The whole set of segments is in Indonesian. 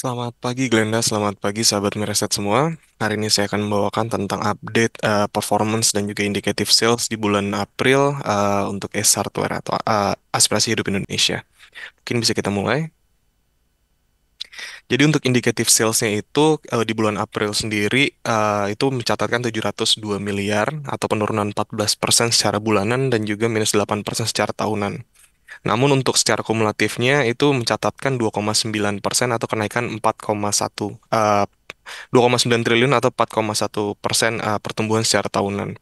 Selamat pagi Glenda, selamat pagi sahabat Mereset semua. Hari ini saya akan membawakan tentang update performance dan juga indicative sales di bulan April untuk Ace Hardware atau aspirasi hidup Indonesia. Mungkin bisa kita mulai. Jadi untuk indicative salesnya itu di bulan April sendiri itu mencatatkan 702 miliar atau penurunan 14% secara bulanan dan juga minus 8% secara tahunan. Namun untuk secara kumulatifnya itu mencatatkan 2,9% atau kenaikan 4,1 2,9 triliun atau 4,1% pertumbuhan secara tahunan.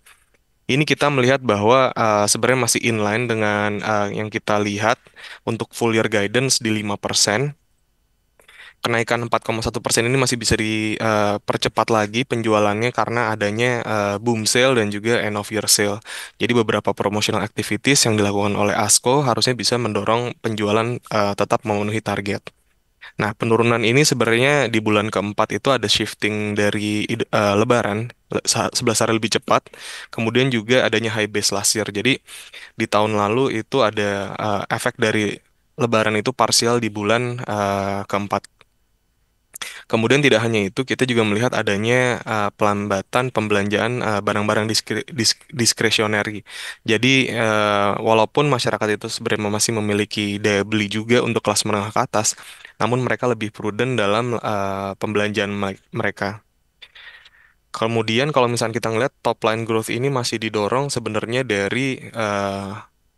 Ini kita melihat bahwa sebenarnya masih inline dengan yang kita lihat untuk full year guidance di 5%. Kenaikan 4,1% ini masih bisa dipercepat lagi penjualannya karena adanya boom sale dan juga end of year sale. Jadi beberapa promotional activities yang dilakukan oleh ASKO harusnya bisa mendorong penjualan tetap memenuhi target. Nah, penurunan ini sebenarnya di bulan keempat itu ada shifting dari Lebaran, 11 hari lebih cepat. Kemudian juga adanya high base last year. Jadi di tahun lalu itu ada efek dari Lebaran itu parsial di bulan keempat. Kemudian tidak hanya itu, kita juga melihat adanya pelambatan pembelanjaan barang-barang diskresioneri. Jadi, walaupun masyarakat itu sebenarnya masih memiliki daya beli juga untuk kelas menengah ke atas, namun mereka lebih prudent dalam pembelanjaan mereka. Kemudian kalau misalnya kita ngeliat top line growth ini masih didorong sebenarnya dari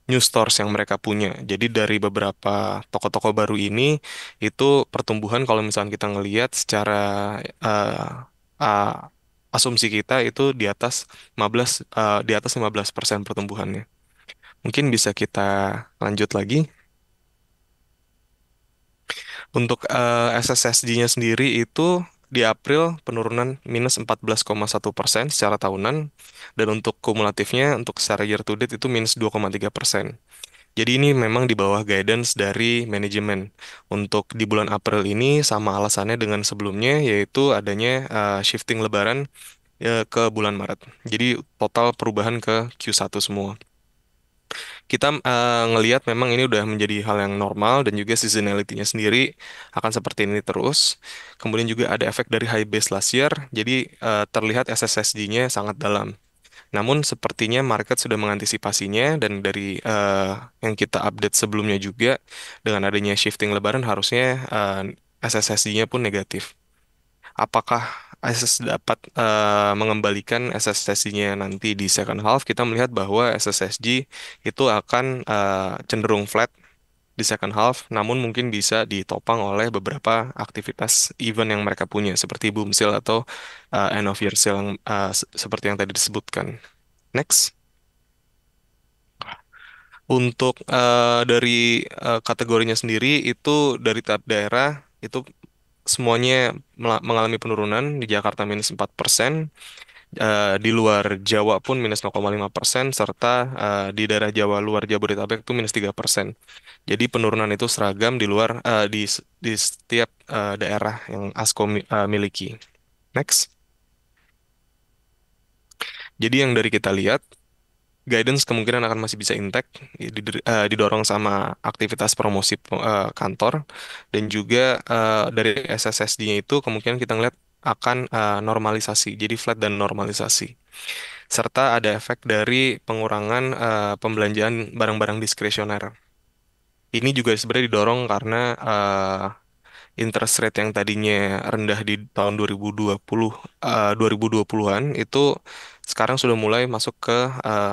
new stores yang mereka punya. Jadi dari beberapa toko-toko baru ini itu pertumbuhan kalau misalnya kita ngelihat secara eh, uh, asumsi kita itu di atas 15 di atas 15% pertumbuhannya. Mungkin bisa kita lanjut lagi. Untuk SSSD-nya sendiri itu di April penurunan minus 14,1% secara tahunan dan untuk kumulatifnya untuk secara year to date itu minus 2,3%. Jadi ini memang di bawah guidance dari manajemen. Untuk di bulan April ini sama alasannya dengan sebelumnya yaitu adanya shifting lebaran ke bulan Maret. Jadi total perubahan ke Q1 semua. Kita ngelihat memang ini udah menjadi hal yang normal dan juga seasonality-nya sendiri akan seperti ini terus. Kemudian juga ada efek dari high base last year, jadi terlihat SSSD-nya sangat dalam. Namun sepertinya market sudah mengantisipasinya dan dari yang kita update sebelumnya juga dengan adanya shifting lebaran harusnya SSSD-nya pun negatif. Apakah SS dapat mengembalikan SSSD-nya nanti di second half? Kita melihat bahwa SSSD itu akan cenderung flat di second half, namun mungkin bisa ditopang oleh beberapa aktivitas event yang mereka punya, seperti boom sale atau end of year sale yang, seperti yang tadi disebutkan. Next. Untuk dari kategorinya sendiri itu dari tiap daerah itu semuanya mengalami penurunan di Jakarta minus 4%, di luar Jawa pun minus 0,5%, serta di daerah Jawa luar Jabodetabek itu minus 3%. Jadi penurunan itu seragam di luar di setiap daerah yang ASKO miliki. Next. Jadi yang dari kita lihat guidance kemungkinan akan masih bisa intact, didorong sama aktivitas promosi kantor dan juga dari SSSD-nya itu kemungkinan kita ngeliat akan normalisasi, jadi flat dan normalisasi. Serta ada efek dari pengurangan pembelanjaan barang-barang diskresioner. Ini juga sebenarnya didorong karena interest rate yang tadinya rendah di tahun 2020 2020-an itu sekarang sudah mulai masuk ke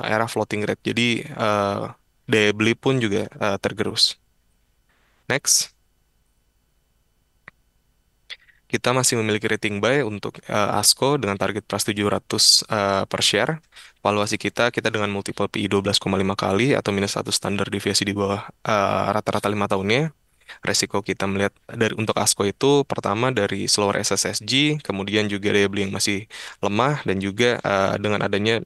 era floating rate. Jadi daya beli pun juga tergerus. Next, kita masih memiliki rating buy untuk ASKO dengan target price 700 per share. Valuasi kita dengan multiple PI 12,5 kali atau minus satu standar deviasi di bawah rata-rata 5 tahunnya. Resiko kita melihat dari untuk ASKO itu pertama dari slower SSSG, kemudian juga daya beli yang masih lemah dan juga dengan adanya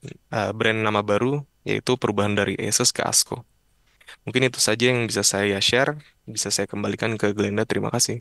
brand nama baru yaitu perubahan dari Asus ke ASKO. Mungkin itu saja yang bisa saya share, bisa saya kembalikan ke Glenda. Terima kasih.